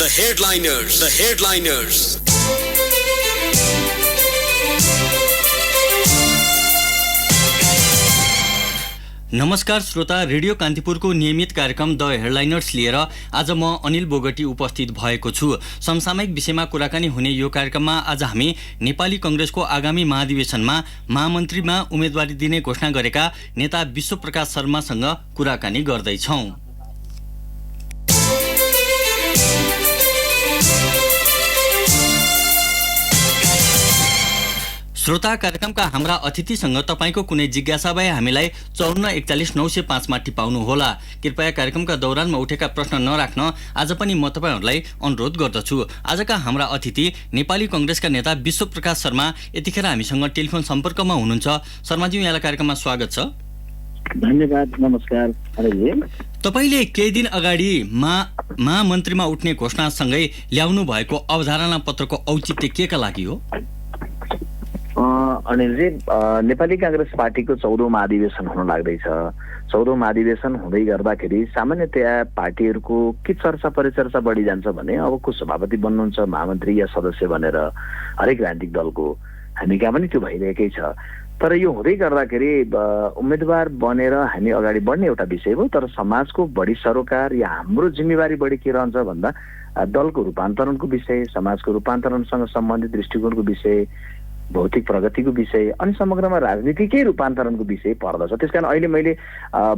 The headliners. The headliners. नमस्कार श्रोता, radio कान्तिपुरको नियमित कार्यक्रम द हेडलाइनर्स लिएर आज म अनिल बोगटी उपस्थित भएको छु। समसामयिक विषयमा कुराकानी हुने यो कार्यक्रममा आज हामी नेपाली कंग्रेसको आगामी महाधिवेशनमा महामन्त्रीमा उम्मेदवारी दिने घोषणा गरेका नेता विश्वप्रकाश शर्मासँग कुराकानी गर्दैछौं। श्रोता, कार्यक्रमका हाम्रा अतिथिसँग तपाईको कुनै जिज्ञासा भए हामीलाई 5441 मा टिपाउनुहोला। कृपया कार्यक्रमका दौरानमा उठेका प्रश्न नराख्न आज पनि म तपाईहरुलाई अनुरोध गर्दछु। आजका हाम्रा अतिथि नेपाली कंग्रेसका नेता विश्वप्रकाश शर्मा यतिखेर हामीसँग टेलिफोन सम्पर्कमा हुनुहुन्छ। शर्माजी, यहाँलाई कार्यक्रममा स्वागत छ। धन्यवाद, नमस्कार। तपाईले केही दिन अगाडि महामन्त्रीमा उठ्ने घोषणासँगै ल्याउनु भएको अवधारणा पत्रको औचित्य केका लागि हो? अनिलजी, नेपाली कांग्रेस पार्टीको 14औं महाधिवेशन हुन लाग्दैछ। 14औं महाधिवेशन हुँदै गर्दाखेरि सामान्यतया पार्टीहरूको के चर्चा परिचर्चा बढी जान्छ भने अब को सभापति बन्नुहुन्छ, महामन्त्री या सदस्य भनेर हरेक राजनीतिक दलको हामी कहाँ पनि त्यो भइरहेकै छ। तर यो हुँदै गर्दाखेरि उम्मेदवार बनेर हामी अगाडि बढ्ने एउटा विषय हो, तर समाजको बढी सरोकार या हाम्रो जिम्मेवारी बढी के रहन्छ भन्दा दलको रूपान्तरणको विषय, समाजको रूपान्तरणसँग सम्बन्धित दृष्टिकोणको विषय, भौतिक प्रगतिको विषय अनि समग्रमा राजनीतिकै रूपान्तरणको विषय पर्दछ। त्यसकारण अहिले मैले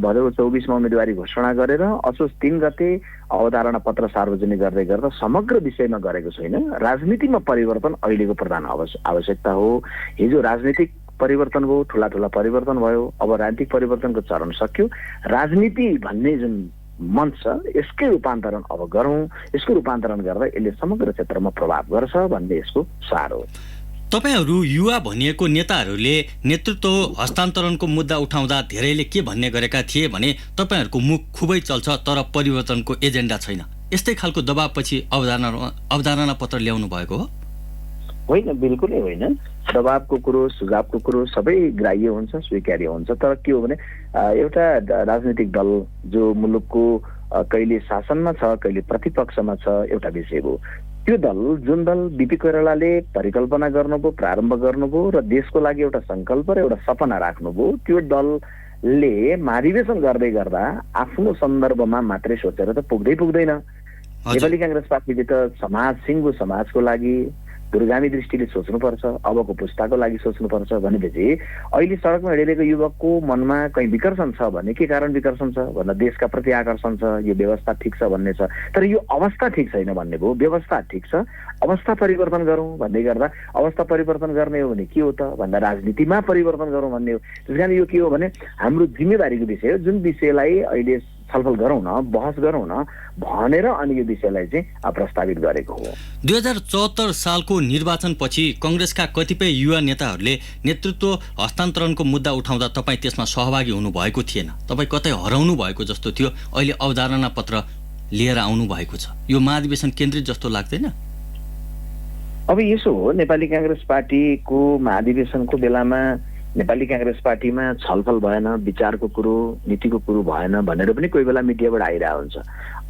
भदौ 24 मा उम्मेदवारी घोषणा गरेर असोज 3 गते अवधारणा पत्र सार्वजनिक गर्दै गर्दा समग्र विषयमा गरेको छैन। राजनीतिमा परिवर्तन अहिलेको प्रधान आवश्यकता हो। हिजो राजनीतिक परिवर्तन भयो, ठूला परिवर्तन भयो, अब राजनीतिक परिवर्तनको चरण सक्यो। राजनीति भन्ने जुन मञ्च छ यसकै रूपान्तरण अब गरौँ। यसको रूपान्तरण गर्दा यसले समग्र क्षेत्रमा प्रभाव गर्छ भन्ने यसको सार हो। तपाईहरु युवा भनिएको नेताहरूले नेतृत्व हस्तान्तरणको मुद्दा उठाउँदा धेरैले के भन्ने गरेका थिए भने तपाईहरुको मुख खुबै चल्छ तर परिवर्तनको एजेन्डा छैन। यस्तै खालको दबावपछि अवधारणा पत्र ल्याउनु भएको हो? होइन, बिल्कुलै होइन। दबावको कुरो, सुझावको कुरो सबै ग्राह्य हुन्छ, स्वीकार्य हुन्छ। तर के हो भने एउटा राजनीतिक दल जो मुलुकको कहिले शासनमा छ, कहिले प्रतिपक्षमा छ, एउटा विषय हो। त्यो दल, जुन दल बीपी कोइरालाले परिकल्पना गर्नुभयो, प्रारम्भ गर्नुभयो र देशको लागि एउटा संकल्प र एउटा सपना राख्नुभयो, त्यो दलले महाधिवेशन गर्दै गर्दा आफ्नो सन्दर्भमा मात्रै सोचेर त पुग्दैन। नेपाली कांग्रेस पार्टीले त सिङ्गो समाजको लागि दूरगामी दृष्टिले सोच्नुपर्छ, अबको पुस्ताको लागि सोच्नुपर्छ। भनेपछि अहिले सडकमा हिँडिरहेको युवकको मनमा कहीँ विकर्षण छ भने के कारण विकर्षण छ भन्दा देशका प्रति आकर्षण छ, यो व्यवस्था ठिक छ भन्ने छ। तर यो अवस्था ठिक छैन भन्ने भयो। व्यवस्था ठिक छ, अवस्था परिवर्तन गरौँ भन्दै गर्दा अवस्था परिवर्तन गर्ने हो भने के हो त भन्दा राजनीतिमा परिवर्तन गरौँ भन्ने हो। त्यसकारण यो के हो भने हाम्रो जिम्मेवारीको विषय हो, जुन विषयलाई अहिले छलफल गरौँ न, बहस गरौँ न भनेर अनि यो विषयलाई चाहिँ प्रस्तावित गरेको हो। 2074 सालको निर्वाचनपछि कंग्रेसका कतिपय युवा नेताहरूले नेतृत्व हस्तान्तरणको मुद्दा उठाउँदा तपाईँ त्यसमा सहभागी हुनुभएको थिएन। तपाईँ कतै हराउनु भएको जस्तो थियो। अहिले अवधारणा पत्र लिएर आउनु भएको छ। यो महाधिवेशन केन्द्रित जस्तो लाग्दैन? अब यसो हो, नेपाली कांग्रेस पार्टीको महाधिवेशनको बेलामा नेपाली कांग्रेस पार्टीमा छलफल भएन, विचारको कुरो, नीतिको कुरो भएन भनेर पनि कोही बेला मिडियाबाट आइरहेको हुन्छ।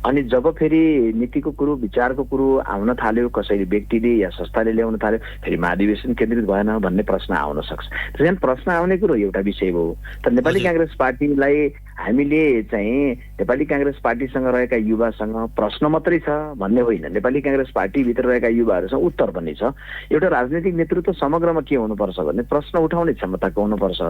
अनि जब फेरि नीतिको कुरो, विचारको कुरो आउन थाल्यो, कसैले व्यक्तिले या संस्थाले ल्याउन थाल्यो, फेरि महाधिवेशन केन्द्रित भएन भन्ने प्रश्न आउन सक्छ। त्यसैले प्रश्न आउने कुरो एउटा विषय हो। तर नेपाली कांग्रेस पार्टीलाई हामीले चाहिँ नेपाली कांग्रेस पार्टीसँग रहेका युवासँग प्रश्न मात्रै छ भन्ने होइन। नेपाली कांग्रेस पार्टीभित्र रहेका युवाहरूसँग उत्तर पनि छ। एउटा राजनीतिक नेतृत्व समग्रमा के हुनुपर्छ भने प्रश्न उठाउने क्षमताको हुनुपर्छ,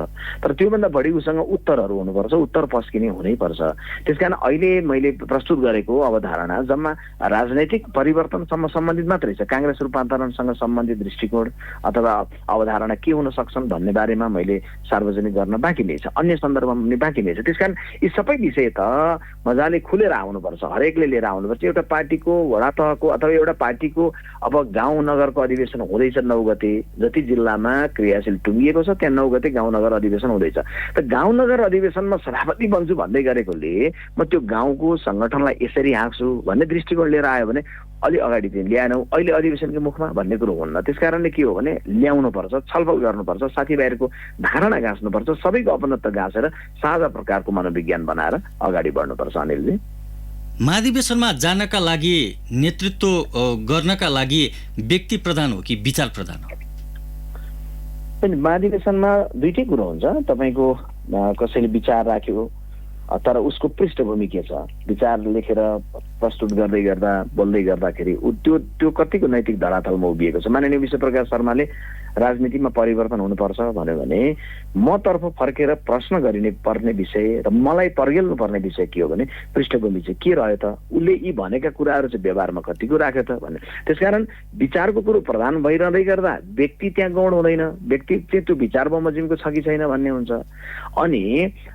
तर त्योभन्दा बढी उसँग उत्तरहरू हुनुपर्छ, उत्तर पस्किने हुनैपर्छ। त्यसकारण अहिले मैले प्रस्तुत गरेको अवधारणा जम्मा राजनैतिक परिवर्तनसम्म सम्बन्धित मात्रै छ। कांग्रेस रूपान्तरणसँग सम्बन्धित दृष्टिकोण अथवा अवधारणा के हुन सक्छन् भन्ने बारेमा मैले सार्वजनिक गर्न बाँकी नै छ, अन्य सन्दर्भमा पनि बाँकी नै छ। त्यसकारण यी सबै विषय त मजाले खुलेर आउनुपर्छ, हरेकले लिएर आउनुपर्छ। एउटा पार्टीको वडा तहको अथवा एउटा पार्टीको अब गाउँ नगरको अधिवेशन हुँदैछ 9 गते, जति जिल्लामा क्रियाशील टुङ्गिएको छ त्यहाँ 9 गते गाउँ नगर अधिवेशन हुँदैछ। त गाउँ नगर अधिवेशनमा सभापति बन्छु भन्दै गरेकोले म त्यो गाउँको संगठनलाई यसरी हाँक्छु भन्ने दृष्टिकोण लिएर आयो भने अलि अगाडि चाहिँ ल्याएनौ, अहिले अधिवेशनको मुखमा भन्ने कुरो हुन्न। त्यसकारणले के हो भने ल्याउनुपर्छ, छलफल गर्नुपर्छ, साथीभाइहरूको धारणा गाँच्नुपर्छ, सबैको अपनत्व गाँसेर साझा प्रकारको मनोविज्ञान बनाएर अगाडि बढ्नुपर्छ। अनिलजी, महाधिवेशनमा जानका लागि नेतृत्व गर्नका लागि व्यक्ति प्रधान हो कि विचार प्रधान हो? महाधिवेशनमा दुईटै कुरो हुन्छ। तपाईँको कसैले विचार राख्यो तर उसको पृष्ठभूमि के छ, विचार लेखेर प्रस्तुत गर्दै गर्दा बोल्दै गर्दाखेरि त्यो कतिको नैतिक धरातलमा उभिएको छ। माननीय विश्वप्रकाश शर्माले राजनीतिमा परिवर्तन हुनुपर्छ भन्यो भने मतर्फ फर्केर प्रश्न गरिने पर्ने विषय र मलाई पर्गेल्नु पर्ने विषय के हो भने पृष्ठभूमि चाहिँ के रह्यो त, उसले यी भनेका कुराहरू चाहिँ व्यवहारमा कतिको राख्यो त भन्ने। त्यसकारण विचारको कुरो प्रधान भइरहँदै गर्दा व्यक्ति त्यहाँ गौण हुँदैन, व्यक्ति चाहिँ त्यो विचार बमोजिमको छ कि छैन भन्ने हुन्छ। अनि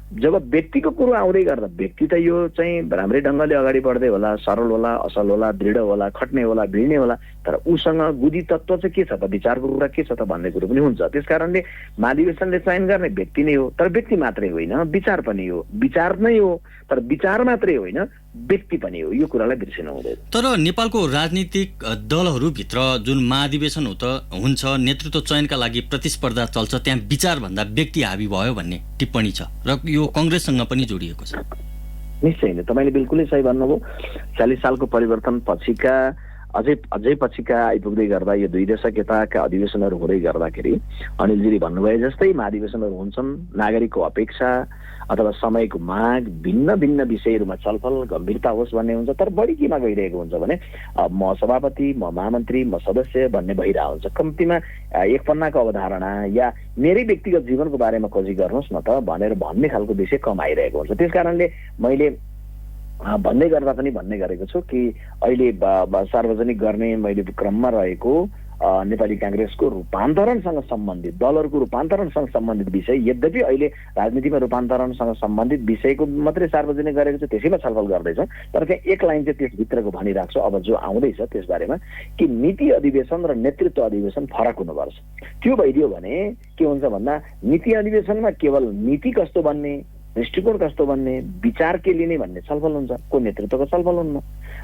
जब व्यक्तिको कुरो आउँदै गर्दा व्यक्ति त यो चाहिँ राम्रै ढङ्गले अगाडि बढ्दै होला, सरल होला, असल होला, दृढ होला, खट्ने होला, भिड्ने होला, तर उसँग बुद्धि तत्त्व चाहिँ के छ त, विचारको कुरा के छ त भन्ने कुरो पनि हुन्छ। त्यसकारणले महाधिवेशनले चयन गर्ने व्यक्ति नै हो, तर व्यक्ति मात्रै होइन, विचार पनि हो। विचार नै हो तर विचार मात्रै होइन, व्यक्ति पनि हो। यो कुरालाई बिर्सिनु हुँदैन। तर नेपालको राजनीतिक दलहरूभित्र जुन महाधिवेशन हुन्छ, नेतृत्व चयनका लागि प्रतिस्पर्धा चल्छ, त्यहाँ विचारभन्दा व्यक्ति हावी भयो भन्ने टिप्पणी छ र यो कङ्ग्रेससँग पनि जोडिएको छ। निश्चय नै तपाईँले बिल्कुलै सही भन्नुभयो। 40 सालको परिवर्तन पछिका अझै पछिका आइपुग्दै गर्दा यो 2 दशक यताका अधिवेशनहरू हुँदै गर्दाखेरि अनिलजीले भन्नुभए जस्तै महाधिवेशनहरू हुन्छन्। नागरिकको अपेक्षा अथवा समयको माग, भिन्न भिन्न विषयहरूमा छलफल, गम्भीरता होस् भन्ने हुन्छ। तर बढी केमा गइरहेको हुन्छ भने म सभापति, म महामन्त्री, म सदस्य भन्ने भइरहेको हुन्छ। कम्तीमा एक पन्नाको अवधारणा या मेरै व्यक्तिगत जीवनको बारेमा खोजी गर्नुहोस् न त भनेर भन्ने खालको विषय कम आइरहेको हुन्छ। त्यसकारणले मैले भन्दै गर्दा पनि भन्ने गरेको छु कि अहिले सार्वजनिक गर्ने मैले क्रममा रहेको नेपाली कांग्रेसको रूपान्तरणसँग सम्बन्धित, दलहरूको रूपान्तरणसँग सम्बन्धित विषय, यद्यपि अहिले राजनीतिमा रूपान्तरणसँग सम्बन्धित विषयको मात्रै सार्वजनिक गरेको छ, त्यसैमा छलफल गर्दैछौँ। तर त्यहाँ एक लाइन चाहिँ त्यसभित्रको भनिराख्छु अब जो आउँदैछ त्यसबारेमा कि नीति अधिवेशन र नेतृत्व अधिवेशन फरक हुनुपर्छ। त्यो भइदियो भने के हुन्छ भन्दा नीति अधिवेशनमा केवल नीति कस्तो बन्ने, दृष्टिकोण कस्तो बन्ने, विचार के लिने भन्ने छलफल हुन्छ, को नेतृत्वको छलफल हुन्न।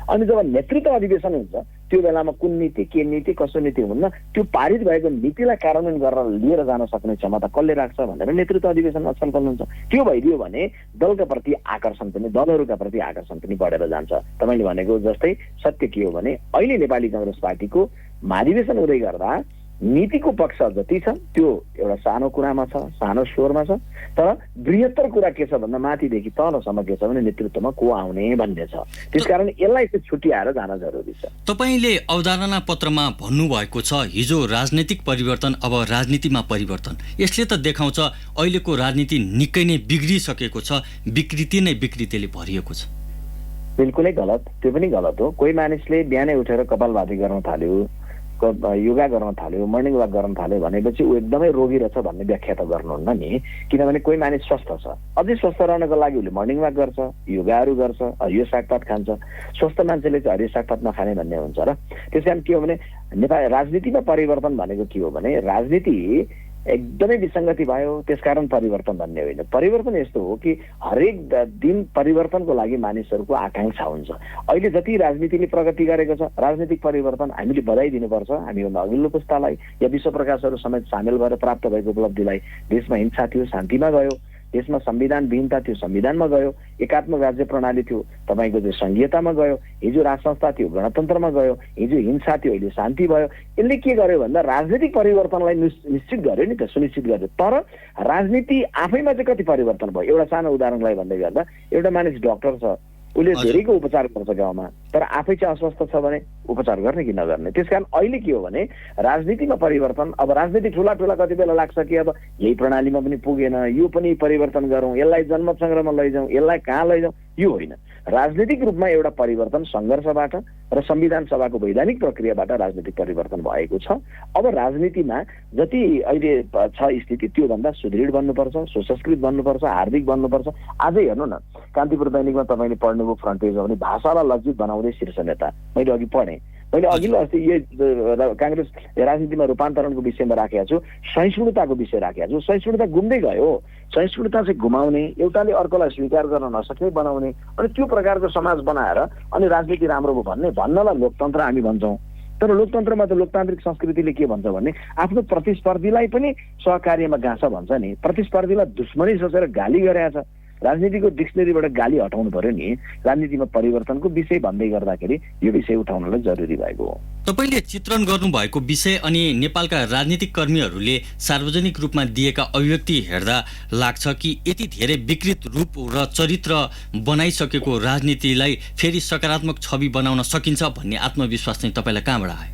अनि जब नेतृत्व अधिवेशन हुन्छ त्यो बेलामा कुन नीति, के नीति, कसो नीति हुन्न, त्यो पारित भएको नीतिलाई कार्यान्वयन गरेर लिएर जान सक्ने क्षमता कसले राख्छ भनेर नेतृत्व अधिवेशनमा छलफल हुन्छ। त्यो भइदियो भने दलका प्रति आकर्षण पनि, दलहरूका प्रति आकर्षण पनि बढेर जान्छ। तपाईँले भनेको जस्तै सत्य के हो भने अहिले नेपाली कांग्रेस पार्टीको महाधिवेशन हुँदै गर्दा नीतिको पक्ष जति छ त्यो एउटा सानो कुरामा छ, सानो स्वरमा छ, तर बृहत्तर कुरा के छ भन्दा माथिदेखि तलसम्म के छ भने नेतृत्वमा को आउने भन्ने छ। त्यसकारण यसलाई चाहिँ छुट्याएर जान जरुरी छ। तपाईले अवधारणा पत्रमा भन्नुभएको छ हिजो राजनीतिक परिवर्तन, अब राजनीतिमा परिवर्तन। यसले त देखाउँछ अहिलेको राजनीति निकै नै बिग्रिसकेको छ, विकृति नै विकृतिले भरिएको छ। बिल्कुलै गलत, त्यो पनि गलत हो। कोही मानिसले बिहानै उठेर कपालभाती गर्न थाल्यो, योगा गर्न थाल्यो, मर्निङ वाक गर्न थाल्यो भनेपछि ऊ एकदमै रोगी रहेछ भन्ने व्याख्या त गर्नुहुन्न नि। किनभने कोही मानिस स्वस्थ छ, अझै स्वस्थ रहनको लागि उसले मर्निङ वाक गर्छ, योगाहरू गर्छ, हरियो सागपात खान्छ। स्वस्थ मान्छेले चाहिँ हरियो सागपात नखाने भन्ने हुन्छ र त्यसकारण के हो भने नेपाल राजनीतिमा परिवर्तन भनेको के हो भने राजनीति एकदमै विसङ्गति भयो त्यसकारण परिवर्तन भन्ने होइन। परिवर्तन यस्तो हो कि हरेक दिन परिवर्तनको लागि मानिसहरूको आकांक्षा हुन्छ। अहिले जति राजनीतिले प्रगति गरेको छ, राजनीतिक परिवर्तन हामीले बधाई दिनुपर्छ हामीभन्दा अघिल्लो पुस्तालाई या विश्वप्रकाशहरू समेत सामेल भएर प्राप्त भएको उपलब्धिलाई। देशमा हिंसा थियो, शान्तिमा गयो। देशमा संविधान विहीनता थियो, संविधानमा गयो। एकात्मक राज्य प्रणाली थियो, तपाईँको चाहिँ संघीयतामा गयो। हिजो राज संस्था थियो, गणतन्त्रमा गयो। हिजो हिंसा थियो, अहिले शान्ति भयो। यसले के गर्यो भन्दा राजनीतिक परिवर्तनलाई निश्चित गर्यो नि त, सुनिश्चित गर्यो। तर राजनीति आफैमा चाहिँ कति परिवर्तन भयो? एउटा सानो उदाहरणलाई भन्दै गर्दा एउटा मानिस डाक्टर छ, उसले धेरैको उपचार गर्छ गाउँमा, तर आफै चाहिँ अस्वस्थ छ भने उपचार गर्ने कि नगर्ने। त्यसकारण अहिले के हो भने राजनीतिमा परिवर्तन, अब राजनीति ठुला ठुला कति बेला लाग्छ कि अब यही प्रणालीमा पनि पुगेन, यो पनि परिवर्तन गरौँ, यसलाई जनमत सङ्ग्रहमा लैजाउँ, यसलाई कहाँ लैजाउँ, यो होइन। राजनीतिक रूपमा एउटा परिवर्तन सङ्घर्षबाट र संविधान सभाको वैधानिक प्रक्रियाबाट राजनीतिक परिवर्तन भएको छ। अब राजनीतिमा जति अहिले छ स्थिति त्योभन्दा सुदृढ बन्नुपर्छ, सुसंस्कृत बन्नुपर्छ, हार्दिक बन्नुपर्छ। आजै हेर्नु न, कान्तिपुर दैनिकमा तपाईँले पढ्नुभयो फ्रन्ट पेज हो भने भाषालाई लज्जित बनाउँदै शीर्ष नेता, मैले अघि पढेँ। मैले अघिल्लो अस्ति यो कांग्रेस राजनीतिमा रूपान्तरणको विषयमा राखेको छु, सहिष्णुताको विषय राखेको छु। सहिष्णुता गुम्दै गयो। सहिष्णुता चाहिँ घुमाउने, एउटाले अर्कोलाई स्वीकार गर्न नसक्ने बनाउने, अनि त्यो प्रकारको समाज बनाएर अनि राजनीति राम्रो भयो भन्नलाई लोकतन्त्र हामी भन्छौँ। तर लोकतन्त्रमा त लोकतान्त्रिक संस्कृतिले के भन्छ भने आफ्नो प्रतिस्पर्धीलाई पनि सहकार्यमा गाँछ भन्छ नि। प्रतिस्पर्धीलाई दुश्मनी सोचेर गाली गरेछ राजनीतिको डिक्सनरीबाट गाली हटाउनु पर्यो नि। राजनीतिमा परिवर्तनको विषय भन्दै गर्दाखेरि यो विषय उठाउनलाई जरुरी भएको हो। तपाईले चित्रण गर्नुभएको विषय अनि नेपालका राजनीतिक कर्मीहरूले सार्वजनिक रूपमा दिएका अभिव्यक्ति हेर्दा लाग्छ कि यति धेरै विकृत रूप र चरित्र बनाइसकेको राजनीतिलाई फेरि सकारात्मक छवि बनाउन सकिन्छ भन्ने आत्मविश्वास चाहिँ तपाईँलाई कहाँबाट आयो?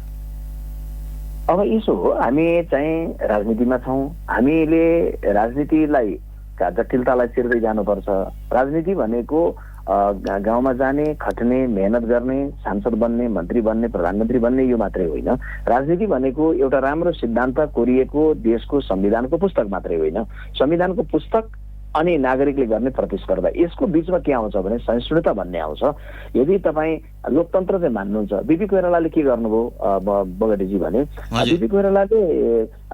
अब यसो हो, हामी चाहिँ राजनीतिमा छौँ, हामीले राजनीतिलाई जटिलतालाई चिर्दै जानुपर्छ। राजनीति भनेको गाउँमा जाने, खट्ने, मेहनत गर्ने, सांसद बन्ने, मन्त्री बन्ने, प्रधानमन्त्री बन्ने यो मात्रै होइन। राजनीति भनेको एउटा राम्रो सिद्धान्त कोरिएको देशको संविधानको पुस्तक मात्रै होइन। संविधानको पुस्तक अनि नागरिकले गर्ने प्रतिस्पर्धा, यसको बीचमा के आउँछ भने सहिष्णुता भन्ने आउँछ। यदि तपाईँ लोकतन्त्र चाहिँ मान्नुहुन्छ, बिपी कोइरालाले के गर्नुभयो बगडेजी भने, बिपी कोइरालाले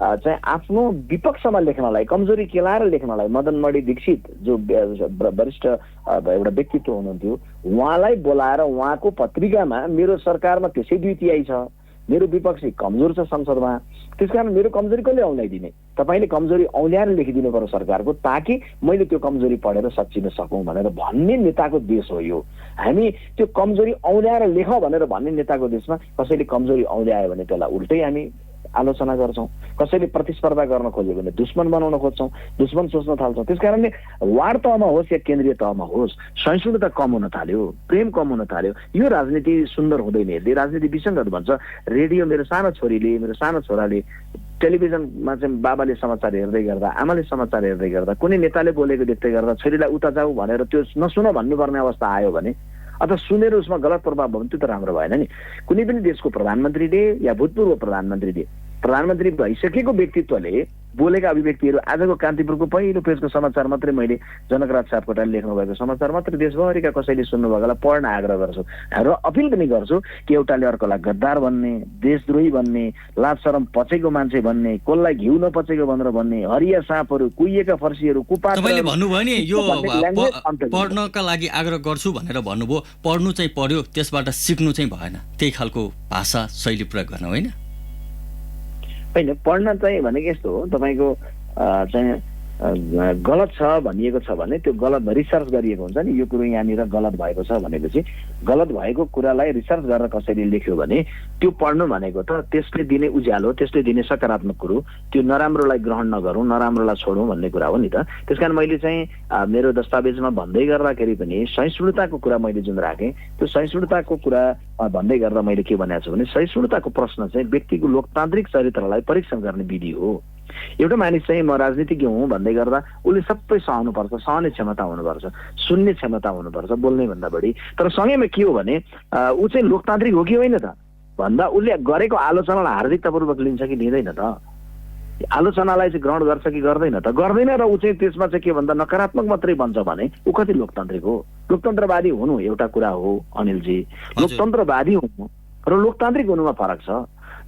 चाहिँ आफ्नो विपक्षमा लेख्नलाई, कमजोरी केलाएर लेख्नलाई मदन मणि दीक्षित जो वरिष्ठ एउटा व्यक्तित्व हुनुहुन्थ्यो, उहाँलाई बोलाएर उहाँको पत्रिकामा मेरो सरकारमा त्यसै 2/3 छ, मेरो विपक्षी कमजोर छ संसदमा, त्यसकारण मेरो कमजोरी कसले औँल्याइदिने, तपाईँले कमजोरी औँल्याएर लेखिदिनु पर्यो सरकारको, ताकि मैले त्यो कमजोरी पढेर सच्चिन सकौँ भनेर भन्ने नेताको देश हो यो। हामी त्यो कमजोरी औँल्याएर लेख भनेर भन्ने नेताको देशमा कसैले कमजोरी औँल्यायो भने त्यसलाई उल्टै हामी आलोचना गर्छौँ, कसैले प्रतिस्पर्धा गर्न खोज्यो भने दुश्मन बनाउन खोज्छौँ, दुश्मन सोच्न थाल्छौँ। त्यसकारणले वार्ड तहमा होस् या केन्द्रीय तहमा होस् सहिष्णुता कम हुन थाल्यो, प्रेम कम हुन थाल्यो। यो राजनीति सुन्दर हुँदैन हेर्दै, राजनीति विसङ्गत भन्छ। रेडियो मेरो सानो छोरीले, मेरो सानो छोराले टेलिभिजनमा चाहिँ बाबाले समाचार हेर्दै गर्दा, आमाले समाचार हेर्दै गर्दा, कुनै नेताले बोलेको देख्दै गर्दा छोरीलाई उता जाऊ भनेर त्यो नसुन भन्नुपर्ने अवस्था आयो भने, अथवा सुनेर उसमा गलत प्रभाव भयो भने त्यो त राम्रो भएन नि। कुनै पनि देशको प्रधानमन्त्रीले या भूतपूर्व प्रधानमन्त्रीले, प्रधानमन्त्री भइसकेको व्यक्तित्वले बोलेका अभिव्यक्तिहरू आजको कान्तिपुरको पहिलो पेजको समाचार मात्रै मैले जनकराज सापकोटाले लेख्नु भएको समाचार मात्रै देशभरिका कसैले सुन्नुभएकोलाई पढ्न आग्रह गर्छु र अपिल पनि गर्छु कि एउटाले अर्कोलाई गद्दार भन्ने, देशद्रोही भन्ने, लाज शरम पचेको मान्छे भन्ने, कसलाई घिउ नपचेको भनेर भन्ने, हरिया साँपहरू, कुहिएका फर्सीहरू, कुपात्र, तपाईँले भन्नुभयो नि यो पढ्नका लागि आग्रह गर्छु भनेर भन्नुभयो, पढ्नु चाहिँ पर्यो, त्यसबाट सिक्नु चाहिँ भएन, त्यही खालको भाषा शैली प्रयोग गर्न होइन? होइन, पढ्न चाहिँ भनेको यस्तो हो, तपाईँको चाहिँ गलत छ भनिएको छ भने त्यो गलत रिसर्च गरिएको हुन्छ नि, यो कुरो यहाँनिर गलत भएको छ भनेपछि गलत भएको कुरालाई रिसर्च गरेर कसैले लेख्यो भने त्यो पढ्नु भनेको त त्यसले दिने उज्यालो, त्यसले दिने सकारात्मक कुरो, त्यो नराम्रोलाई ग्रहण नगरौँ, नराम्रोलाई छोडौँ भन्ने कुरा हो नि त। त्यसकारण मैले चाहिँ मेरो दस्तावेजमा भन्दै गर्दाखेरि पनि सहिष्णुताको कुरा मैले जुन राखेँ, त्यो सहिष्णुताको कुरा भन्दै गर्दा मैले के भनेको छु भने सहिष्णुताको प्रश्न चाहिँ व्यक्तिको लोकतान्त्रिक चरित्रलाई परीक्षण गर्ने विधि हो। एउटा मानिस चाहिँ म राजनीतिज्ञ हुँ भन्दै गर्दा उसले सबै सहनुपर्छ, सहने क्षमता हुनुपर्छ, सुन्ने क्षमता हुनुपर्छ बोल्ने भन्दा बढी। तर सँगैमा के हो भने ऊ चाहिँ लोकतान्त्रिक हो कि होइन त भन्दा उसले गरेको आलोचनालाई हार्दिकतापूर्वक लिन्छ कि लिँदैन त, आलोचनालाई चाहिँ ग्रहण गर्छ कि गर्दैन त, गर्दैन र ऊ चाहिँ त्यसमा चाहिँ के भन्दा नकारात्मक मात्रै बन्छ भने ऊ कति लोकतान्त्रिक हो? लोकतन्त्रवादी हुनु एउटा कुरा हो अनिलजी, लोकतन्त्रवादी हुनु र लोकतान्त्रिक हुनुमा फरक छ।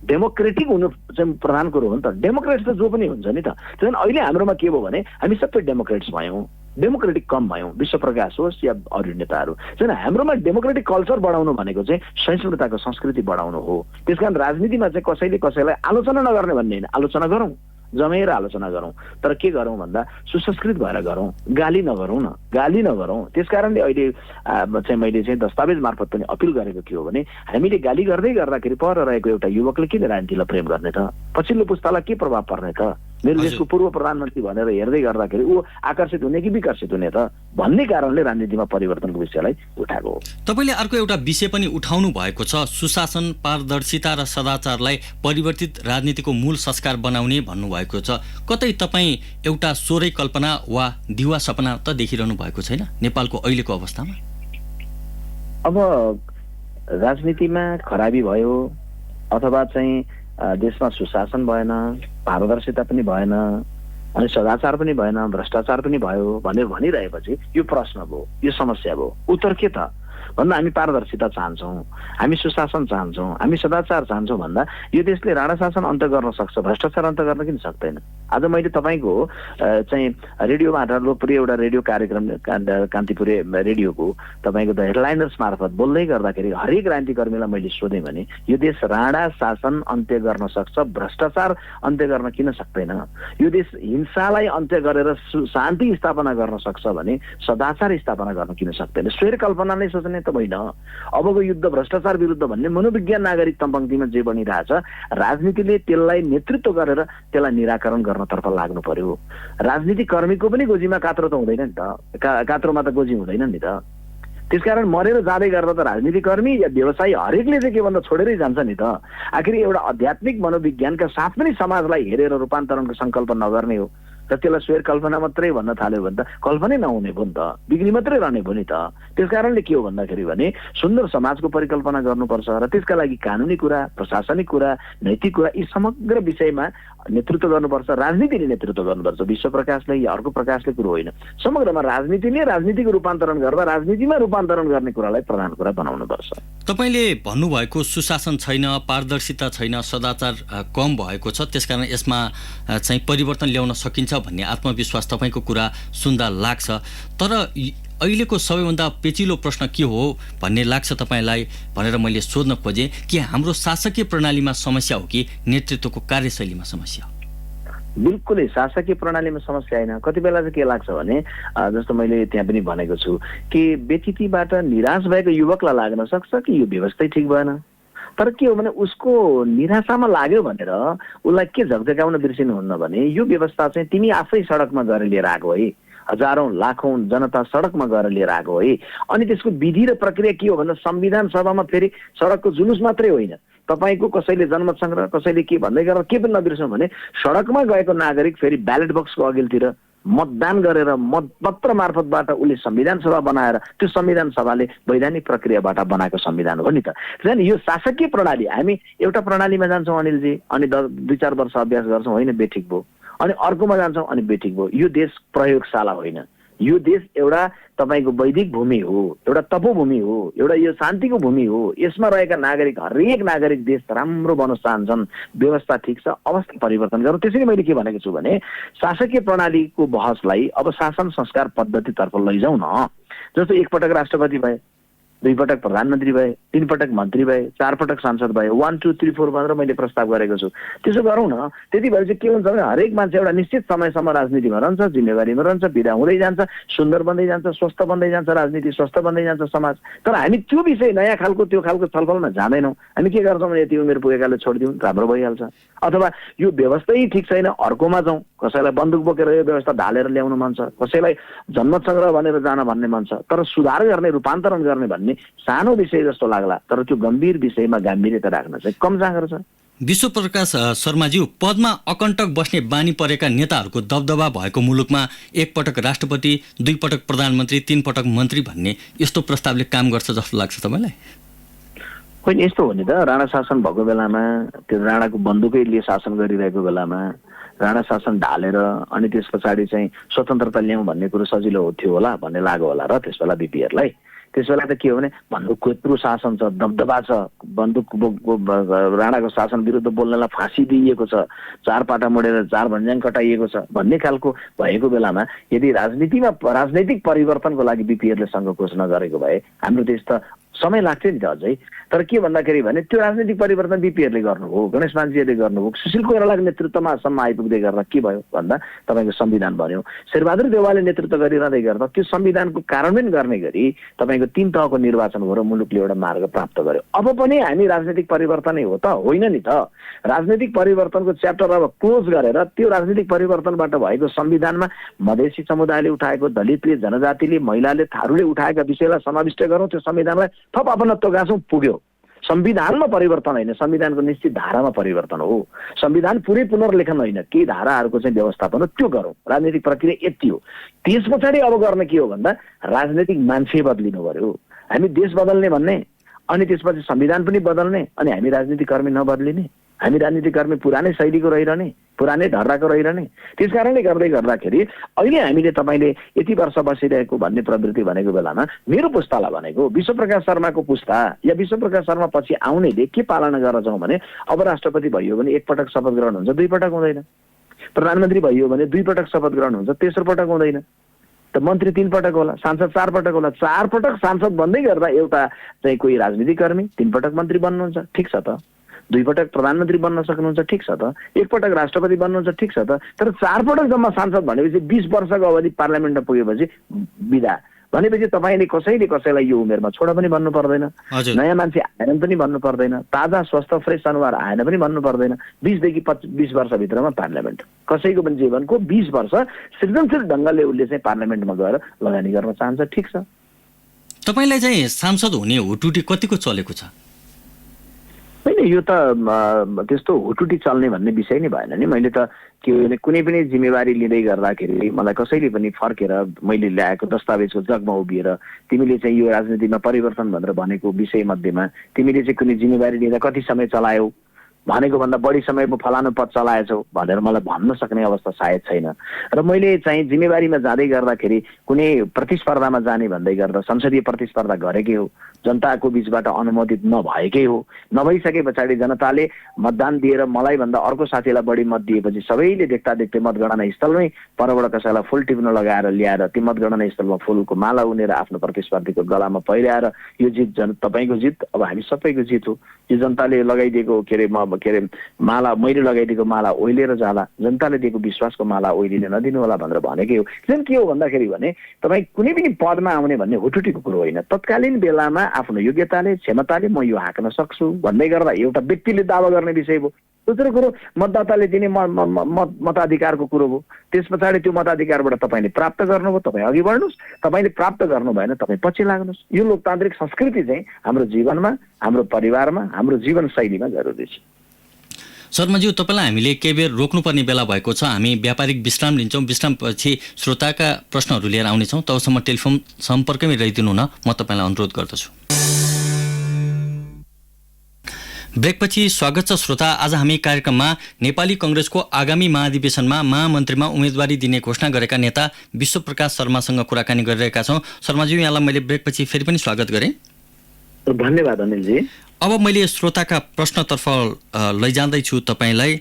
डेमोक्रेटिक हुनु चाहिँ प्रधान कुरो हो नि त, डेमोक्रेट्स त जो पनि हुन्छ नि त। त्यसैले अहिले हाम्रोमा के भयो भने हामी सबै डेमोक्रेट्स भयौँ, डेमोक्रेटिक कम भयौँ, विश्वप्रकाश होस् या अरू नेताहरू। त्यसैले हाम्रोमा डेमोक्रेटिक कल्चर बढाउनु भनेको चाहिँ सहिष्णुताको संस्कृति बढाउनु हो। त्यसकारण राजनीतिमा चाहिँ कसैले कसैलाई आलोचना नगर्ने भन्ने होइन, आलोचना गरौँ, जमेर आलोचना गरौँ, तर के गरौँ भन्दा सुसंस्कृत भएर गरौँ, गाली नगरौँ न, गाली नगरौँ। त्यसकारणले अहिले चाहिँ मैले चाहिँ दस्तावेज मार्फत पनि अपिल गरेको के हो भने हामीले गाली गर्दै गर्दाखेरि पर रहेको एउटा युवकले किन राजनीतिलाई प्रेम गर्ने त, पछिल्लो पुस्तालाई के प्रभाव पर्ने त, मेरो देशको पूर्व प्रधानमन्त्री भनेर हेर्दै गर्दाखेरि ऊ आकर्षित हुने कि विकर्षित हुने त भन्ने कारणले राजनीतिमा परिवर्तनको विषयलाई उठाएको हो। तपाईँले अर्को एउटा विषय पनि उठाउनु भएको छ, सुशासन, पारदर्शिता र सदाचारलाई परिवर्तित राजनीतिको मूल संस्कार बनाउने भन्नुभएको छ। कतै तपाईँ एउटा सोरै कल्पना वा दिवा सपना त देखिरहनु भएको छैन नेपालको अहिलेको अवस्थामा? अब राजनीतिमा खराबी भयो अथवा चाहिँ देशमा सुशासन भएन, पारदर्शिता पनि भएन, अनि सदाचार पनि भएन, भ्रष्टाचार पनि भयो भनेर भनिरहेपछि यो प्रश्न भयो, यो समस्या भयो। उत्तर के त? भन्दा हामी पारदर्शिता चाहन्छौँ, हामी सुशासन चाहन्छौँ, हामी सदाचार चाहन्छौँ भन्दा यो देशले राणा शासन अन्त्य गर्न सक्छ, भ्रष्टाचार अन्त्य गर्न किन सक्दैन? आज मैले तपाईँको चाहिँ रेडियोबाट लोकप्रिय एउटा रेडियो कार्यक्रम कान्तिपुर रेडियोको तपाईँको द हेडलाइनर्स मार्फत बोल्दै गर्दाखेरि हरेक क्रान्तिकर्मीलाई मैले सोधेँ भने यो देश राणा शासन अन्त्य गर्न सक्छ, भ्रष्टाचार अन्त्य गर्न किन सक्दैन? यो देश हिंसालाई अन्त्य गरेर शान्ति स्थापना गर्न सक्छ भने सदाचार स्थापना गर्न किन सक्दैन? स्वेर कल्पना नै सोच्ने त होइन। अबको युद्ध भ्रष्टाचार विरुद्ध भन्ने मनोविज्ञान नागरिकता पङ्क्तिमा जे बनिरहेछ, राजनीतिले त्यसलाई नेतृत्व गरेर त्यसलाई निराकरण गर्नतर्फ लाग्नु पर्यो। राजनीतिक कर्मीको पनि गोजीमा कात्रो त हुँदैन नि त, कात्रोमा त गोजी हुँदैन नि त। त्यसकारण मरेर जाँदै गर्दा त राजनीतिक कर्मी या व्यवसायी हरेकले चाहिँ के भन्दा छोडेरै जान्छ नि त। आखिर एउटा आध्यात्मिक मनोविज्ञानका साथ पनि समाजलाई हेरेर रूपान्तरणको सङ्कल्प नगर्ने हो र त्यसलाई स्वेर कल्पना मात्रै भन्न थाल्यो भने त कल्पनै नहुने भयो नि त, बिग्री मात्रै रहने भयो नि त। त्यसकारणले के हो भन्दाखेरि भने सुन्दर समाजको परिकल्पना गर्नुपर्छ र त्यसका लागि कानुनी कुरा, प्रशासनिक कुरा, नैतिक कुरा यी समग्र विषयमा नेतृत्व गर्नुपर्छ, राजनीतिले नेतृत्व गर्नुपर्छ। विश्व प्रकाशले या अर्को प्रकाशले कुरो होइन, समग्रमा राजनीतिले राजनीतिको रूपान्तरण गर्दा राजनीतिमा रूपान्तरण गर्ने कुरालाई प्रधान कुरा बनाउनुपर्छ। तपाईँले भन्नुभएको सुशासन छैन, पारदर्शिता छैन, सदाचार कम भएको छ, त्यसकारण यसमा चाहिँ परिवर्तन ल्याउन सकिन्छ भन्ने आत्मविश्वास तपाईँको कुरा सुन्दा लाग्छ। तर अहिलेको सबैभन्दा पेचिलो प्रश्न के हो भन्ने लाग्छ तपाईँलाई भनेर मैले सोध्न खोजेँ कि हाम्रो शासकीय प्रणालीमा समस्या हो कि नेतृत्वको कार्यशैलीमा समस्या हो? बिल्कुलै शासकीय प्रणालीमा समस्या होइन। कति बेला चाहिँ के लाग्छ भने जस्तो मैले त्यहाँ पनि भनेको छु कि व्यतिथिबाट निराश भएको युवकलाई लाग्न सक्छ कि यो व्यवस्था ठिक भएन, तर के हो भने उसको निराशामा लाग्यो भनेर उसलाई के झकझकाउन बिर्सिनुहुन्न भने यो व्यवस्था चाहिँ तिमी आफै सडकमा गएर लिएर आएको है, हजारौं लाखौं जनता सडकमा गएर लिएर आएको है। अनि त्यसको विधि र प्रक्रिया के हो भन्दा संविधान सभामा फेरि सडकको जुलुस मात्रै होइन, तपाईँको कसैले जनमत सङ्ग्रह कसैले के भन्दै गरेर के पनि नबिर्सौँ भने सडकमा गएको नागरिक फेरि ब्यालेट बक्सको अघिल्तिर मतदान गरेर मतपत्र मार्फतबाट उसले संविधान सभा बनाएर त्यो संविधान सभाले वैधानिक प्रक्रियाबाट बनाएको संविधान हो नि त। त्यसैले यो शासकीय प्रणाली हामी एउटा प्रणालीमा जान्छौँ अनिलजी, अनि 2-4 वर्ष अभ्यास गर्छौँ, होइन बेठिक भयो, अनि अर्कोमा जान्छौँ अनि बेठिक भयो। यो देश प्रयोगशाला होइन, यो देश एउटा तपाईँको वैदिक भूमि हो, एउटा तपोभूमि हो, एउटा यो शान्तिको भूमि हो। यसमा रहेका नागरिक हरेक नागरिक देश राम्रो बन्न चाहन्छन्, व्यवस्था ठिक छ, अवस्था परिवर्तन गरौँ। त्यसैले मैले के भनेको छु भने शासकीय प्रणालीको बहसलाई अब शासन संस्कार पद्धतितर्फ लैजाउँ न। जस्तो एकपटक राष्ट्रपति भए, 2 पटक प्रधानमन्त्री भए, 3 पटक मन्त्री भए, 4 पटक सांसद भए, 1 2 3 4 भनेर मैले प्रस्ताव गरेको छु। त्यसो गरौँ न। त्यति भएर चाहिँ के हुन्छ भने हरेक मान्छे एउटा निश्चित समयसम्म राजनीतिमा रहन्छ, जिम्मेवारीमा रहन्छ, बिदा हुँदै जान्छ, सुन्दर बन्दै जान्छ, स्वस्थ बन्दै जान्छ, राजनीति स्वस्थ बन्दै जान्छ समाज। तर हामी त्यो विषय नयाँ खालको त्यो खालको छलफलमा जाँदैनौँ। हामी के गर्छौँ भने यति उमेर पुगेकाले छोडिदिउँ, राम्रो भइहाल्छ, अथवा यो व्यवस्थै ठिक छैन अर्कोमा जाउँ। कसैलाई बन्दुक बोकेर यो व्यवस्था ढालेर ल्याउनु मन छ, कसैलाई जनमत सङ्ग्रह भनेर जान भन्ने मन छ, तर सुधार गर्ने, रूपान्तरण गर्ने भन्ने सानो विषय जस्तो लाग्ला, तर त्यो गम्भीर विषयमा गाम्भीर्यता राख्न चाहिँ कम जाँगर छ। विश्व प्रकाश शर्माज्यू, पदमा अकण्टक बस्ने बानी परेका नेताहरूको दबदबा भएको मुलुकमा 1 पटक राष्ट्रपति, 2 पटक प्रधानमन्त्री, 3 पटक मन्त्री भन्ने यस्तो प्रस्तावले काम गर्छ जस्तो लाग्छ तपाईँलाई? होइन, यस्तो हो नि त, राणा शासन भएको बेलामा त्यो राणाको बन्दुकैले शासन गरिरहेको बेलामा राणा शासन ढालेर अनि त्यस पछाडि चाहिँ स्वतन्त्रता ल्याउँ भन्ने कुरो सजिलो थियो होला भन्ने लाग्यो होला र त्यस बेला बिपीहरूलाई। त्यस बेला त के हो भने बन्दुकको यत्रो शासन छ, दबदबा छ, बन्दुकको राणाको शासन विरुद्ध बोल्नलाई फाँसी दिइएको छ, 4 पाटा मोडेर 4 भन्ज्याङ कटाइएको छ भन्ने खालको भएको बेलामा यदि राजनैतिक परिवर्तनको लागि बिपीहरूले सङ्घ घोषणा गरेको भए हाम्रो देश त समय लाग्थ्यो नि त अझै। तर के भन्दाखेरि भने त्यो राजनीतिक परिवर्तन बिपीहरूले गर्नुभयो, गणेश मानजीहरूले गर्नुभयो, सुशील कोइरालाको नेतृत्वमा सम्म आइपुग्दै गर्दा के भयो भन्दा तपाईँको संविधान बन्यो। शेरबहादुर देउवाले नेतृत्व गरिरहँदै गर्दा त्यो संविधानको कार्यान्वयन गर्ने गरी तपाईँको 3 तहको निर्वाचन हो र मुलुकले एउटा मार्ग प्राप्त गर्यो। अब पनि हामी राजनीतिक परिवर्तनै हो त, होइन नि त। राजनीतिक परिवर्तनको च्याप्टर अब क्लोज गरेर त्यो राजनीतिक परिवर्तनबाट भएको संविधानमा मधेसी समुदायले उठाएको, दलितले, जनजातिले, महिलाले, थारूले उठाएका विषयलाई समाविष्ट गरौँ, त्यो संविधानलाई थप अपनत्व गाँसौँ, पुग्यो। संविधानमा परिवर्तन होइन, संविधानको निश्चित धारामा परिवर्तन हो। संविधान पुरै पुनर्लेखन होइन, केही धाराहरूको चाहिँ व्यवस्थापन हो, त्यो गरौँ। राजनीतिक प्रक्रिया यति हो। त्यस पछाडि अब गर्ने के हो भन्दा राजनीतिक मान्छे बदलिनु पर्यो। हामी देश बदल्ने भन्ने, अनि त्यसपछि संविधान पनि बदल्ने, अनि हामी राजनीतिक कर्मी नबदलिने, हामी राजनीतिकर्मी पुरानै शैलीको रहिरहने, पुरानै ढर्राको रहिरहने। त्यस कारणले गर्दाखेरि अहिले हामीले तपाईँले यति वर्ष बसिरहेको भन्ने प्रवृत्ति भनेको बेलामा मेरो पुस्तालाई भनेको विश्वप्रकाश शर्माको पुस्ता या विश्वप्रकाश शर्मा पछि आउनेले के पालना गर्छौँ भने अब राष्ट्रपति भइयो भने एकपटक शपथ ग्रहण हुन्छ, 2 पटक हुँदैन। प्रधानमन्त्री भइयो भने 2 पटक शपथ ग्रहण हुन्छ, तेस्रो पटक हुँदैन। त मन्त्री 3 पटक होला, सांसद 4 पटक होला। 4 पटक सांसद बन्दै गर्दा एउटा चाहिँ कोही राजनीतिकर्मी 3 पटक मन्त्री बन्नुहुन्छ, ठिक छ त। 2 पटक प्रधानमन्त्री बन्न सक्नुहुन्छ, ठिक छ त। 1 पटक राष्ट्रपति बन्नुहुन्छ, ठिक छ त। तर 4 पटक जम्मा सांसद भनेपछि 20 वर्षको अवधि पार्लियामेन्टमा पुगेपछि बिदा भनेपछि तपाईँले कसैलाई यो उमेरमा छोड पनि भन्नु पर्दैन, नयाँ मान्छे आएन पनि भन्नु पर्दैन, ताजा स्वस्थ फ्रेस अनुहार आएन पनि भन्नु पर्दैन। 20 देखि 20 वर्षभित्रमा पार्लियामेन्ट कसैको पनि जीवनको 20 वर्ष सृजनशील ढङ्गले उसले चाहिँ पार्लियामेन्टमा गएर लगानी गर्न चाहन्छ, ठिक छ। तपाईँलाई चाहिँ सांसद हुने हुटुटी कतिको चलेको छ? होइन, यो त त्यस्तो हुटुटी चल्ने भन्ने विषय नै भएन नि। मैले त के भने कुनै पनि जिम्मेवारी लिँदै गर्दाखेरि मलाई कसैले पनि फर्केर मैले ल्याएको दस्तावेजको जगमा उभिएर तिमीले चाहिँ यो राजनीतिमा परिवर्तन भनेर भनेको विषय मध्येमा तिमीले चाहिँ कुनै जिम्मेवारी लिँदा कति समय चलायौ, भनेको भन्दा बढी समय फलानु पद चलाएछौ भनेर मलाई भन्न सक्ने अवस्था सायद छैन। र मैले चाहिँ जिम्मेवारीमा जाँदै गर्दाखेरि कुनै प्रतिस्पर्धामा जाने भन्दै गर्दा संसदीय प्रतिस्पर्धा गरेकै हो, जनताको बीचबाट अनुमोदित नभएकै हो। नभइसके पछाडि जनताले मतदान दिएर मलाई भन्दा अर्को साथीलाई बढी मत दिएपछि सबैले देख्दै मतगणना स्थलमै परबाट कसैलाई फुल टिप्न लगाएर ल्याएर ती मतगणना स्थलमा फुलको माला उनेर आफ्नो प्रतिस्पर्धीको गलामा पहिराएर यो जित तपाईँको जित, अब हामी सबैको जित हो, यो जनताले लगाइदिएको माला, मैले लगाइदिएको माला ओइलेर जाला, जनताले दिएको विश्वासको माला ओइलिन नदिनु होला भनेर भनेकै हो। किन के हो भन्दाखेरि भने तपाईँ कुनै पनि पदमा आउने भन्ने हुटुटीको कुरो होइन। तत्कालीन बेलामा आफ्नो योग्यताले क्षमताले म यो हाँक्न सक्छु भन्दै गर्दा एउटा व्यक्तिले दावा गर्ने विषय हो। दोस्रो कुरो मतदाताले दिने मताधिकारको कुरो हो। त्यस पछाडि त्यो मताधिकारबाट तपाईँले प्राप्त गर्नुभयो, तपाईँ अघि बढ्नुहोस्, तपाईँले प्राप्त गर्नु भएन तपाईँ पछि लाग्नुहोस्। यो लोकतान्त्रिक संस्कृति चाहिँ हाम्रो जीवनमा, हाम्रो परिवारमा, हाम्रो जीवनशैलीमा जरुरी छ। शर्माज्यू, तपाईँलाई हामीले केही बेर रोक्नुपर्ने बेला भएको छ। हामी व्यापारिक विश्राम लिन्छौँ। विश्रामपछि श्रोताका प्रश्नहरू लिएर आउनेछौँ। तबसम्म टेलिफोन सम्पर्कमै रहिदिनु न, म तपाईँलाई अनुरोध गर्दछु। ब्रेकपछि स्वागत छ श्रोता। आज हामी कार्यक्रममा नेपाली कांग्रेसको आगामी महाधिवेशनमा महामन्त्रीमा उम्मेदवारी दिने घोषणा गरेका नेता विश्वप्रकाश शर्मासँग कुराकानी गरिरहेका छौँ। शर्माज्यू, यहाँलाई मैले ब्रेकपछि फेरि पनि स्वागत गरेँ। धन्यवाद अनिलजी। अब मैले श्रोताका प्रश्नतर्फ लैजाँदैछु तपाईँलाई।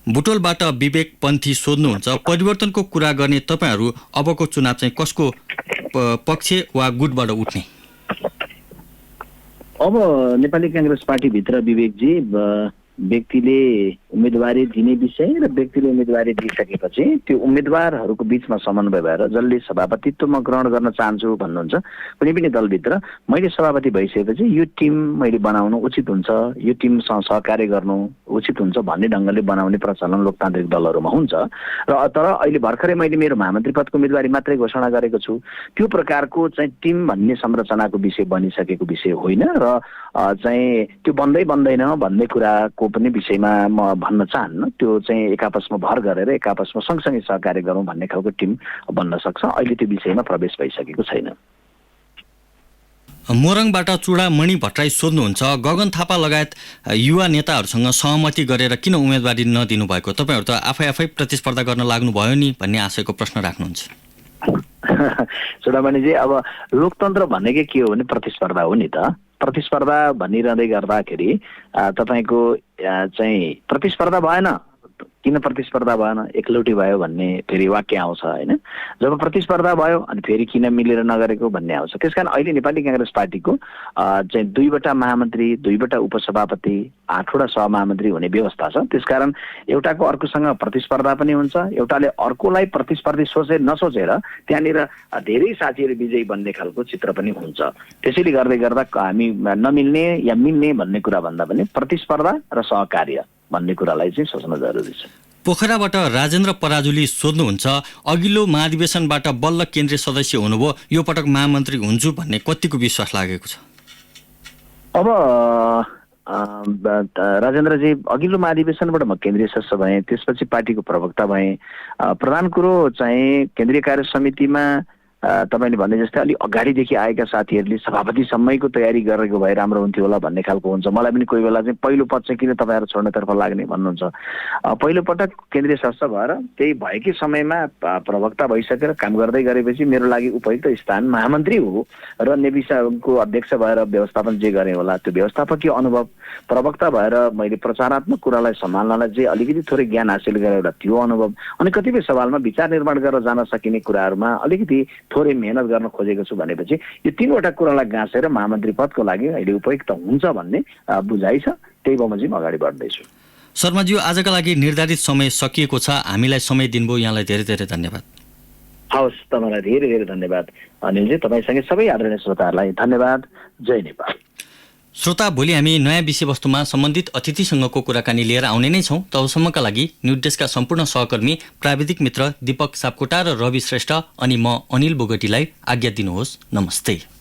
बुटोलबाट विवेक पन्थी सोध्नुहुन्छ, परिवर्तनको कुरा गर्ने तपाईँहरू अबको चुनाव चाहिँ कसको पक्ष वा गुटबाट उठ्ने? अब नेपाली कांग्रेस पार्टीभित्र विवेकजी व्यक्तिले उम्मेदवारी दिने विषय र व्यक्तिले उम्मेदवारी दिइसकेपछि त्यो उम्मेदवारहरूको बीचमा समन्वय भएर जसले सभापतित्व म ग्रहण गर्न चाहन्छु भन्नुहुन्छ कुनै पनि दलभित्र, मैले सभापति भइसकेपछि यो टिम मैले बनाउनु उचित हुन्छ, यो टिमसँग सहकार्य गर्नु उचित हुन्छ भन्ने ढङ्गले बनाउने प्रचलन लोकतान्त्रिक दलहरूमा हुन्छ। र तर अहिले भर्खरै मैले मेरो महामन्त्री पदको उम्मेदवारी मात्रै घोषणा गरेको छु। त्यो प्रकारको चाहिँ टिम भन्ने संरचनाको विषय बनिसकेको विषय होइन र चाहिँ त्यो बन्दैन भन्ने कुराको पनि विषयमा म भन्न चाहन्न। त्यो चाहिँ एक आपसमा भर गरेर एक आपसमा सँगसँगै सहकार्य गरौँ भन्ने खालको टिम बन्न सक्छ। अहिले त्यो विषयमा प्रवेश भइसकेको छैन। मोरङबाट चुडामणि भट्टराई सोध्नुहुन्छ, गगन थापा लगायत युवा नेताहरूसँग सहमति गरेर किन उम्मेदवारी नदिनु भएको? तपाईँहरू त आफै प्रतिस्पर्धा गर्न लाग्नुभयो नि भन्ने आशयको प्रश्न राख्नुहुन्छ। चुडामणिजी, अब लोकतन्त्र भनेकै के हो भने प्रतिस्पर्धा हो नि त। प्रतिस्पर्धा भनिरहँदै गर्दाखेरि तपाईँको चाहिँ प्रतिस्पर्धा भएन, किन प्रतिस्पर्धा भएन, एकलौटी भयो भन्ने फेरि वाक्य आउँछ होइन। जब प्रतिस्पर्धा भयो अनि फेरि किन मिलेर नगरेको भन्ने आउँछ। त्यसकारण अहिले नेपाली कांग्रेस पार्टीको चाहिँ 2वटा महामन्त्री, 2वटा उपसभापति, 8वटा सहमहामन्त्री हुने व्यवस्था छ। त्यसकारण एउटाको अर्कोसँग प्रतिस्पर्धा पनि हुन्छ, एउटाले अर्कोलाई प्रतिस्पर्धी नसोचेर त्यहाँनिर धेरै साथीहरू विजयी बन्ने खालको चित्र पनि हुन्छ। त्यसैले गर्दा हामी नमिल्ने या मिल्ने भन्ने कुरा भन्दा पनि प्रतिस्पर्धा र सहकार्य भन्ने कुरालाई चाहिँ सोच्न जरुरी छ। पोखराबाट राजेन्द्र पराजुली सोध्नुहुन्छ, अघिल्लो महाधिवेशनबाट बल्ल केन्द्रीय सदस्य हुनुभयो, यो पटक महामन्त्री हुन्छु भन्ने कतिको विश्वास लागेको छ? अब राजेन्द्रजी, अघिल्लो महाधिवेशनबाट म केन्द्रीय सदस्य भएँ, त्यसपछि पार्टीको प्रवक्ता भएँ। प्रधान कुरो चाहिँ केन्द्रीय कार्य समितिमा तपाईँले भने जस्तै अलि अगाडिदेखि आएका साथीहरूले सभापतिसम्मैको तयारी गरेको भए राम्रो हुन्थ्यो होला भन्ने खालको हुन्छ। मलाई पनि कोही बेला चाहिँ पहिलो पद चाहिँ किन तपाईँहरू छोड्नेतर्फ लाग्ने भन्नुहुन्छ। पहिलोपटक केन्द्रीय सदस्य भएर त्यही भएकै समयमा प्रवक्ता भइसकेर काम गर्दै गरेपछि मेरो लागि उपयुक्त स्थान महामन्त्री हो र नेविसाको अध्यक्ष भएर व्यवस्थापन जे गरेँ होला त्यो व्यवस्थापकीय अनुभव, प्रवक्ता भएर मैले प्रचारात्मक कुरालाई सम्हाल्नलाई चाहिँ अलिकति थोरै ज्ञान हासिल गरेर एउटा त्यो अनुभव, अनि कतिपय सवालमा विचार निर्माण गरेर जान सकिने कुराहरूमा अलिकति थोरै मेहनत गर्न खोजेको छु भनेपछि यो तीनवटा कुरालाई गाँसेर महामन्त्री पदको लागि अहिले उपयुक्त हुन्छ भन्ने बुझाइ छ। त्यही बमोजिम अगाडि बढ्दैछु। शर्माज्यू, आजका लागि निर्धारित समय सकिएको छ। हामीलाई समय दिनुभयो, यहाँलाई धेरै धेरै धन्यवाद। हवस्, तपाईँलाई धेरै धेरै धन्यवाद अनिलजी। तपाईँसँगै सबै आदरणीय श्रोताहरूलाई धन्यवाद। जय नेपाल। श्रोता, भोलि हामी नयाँ विषयवस्तुमा सम्बन्धित अतिथिसँगको कुराकानी लिएर आउने नै छौँ। तबसम्मका लागि न्युज डेस्कका सम्पूर्ण सहकर्मी प्राविधिक मित्र दीपक सापकोटा र रवि श्रेष्ठ अनि म अनिल बोगटीलाई आज्ञा दिनुहोस्। नमस्ते।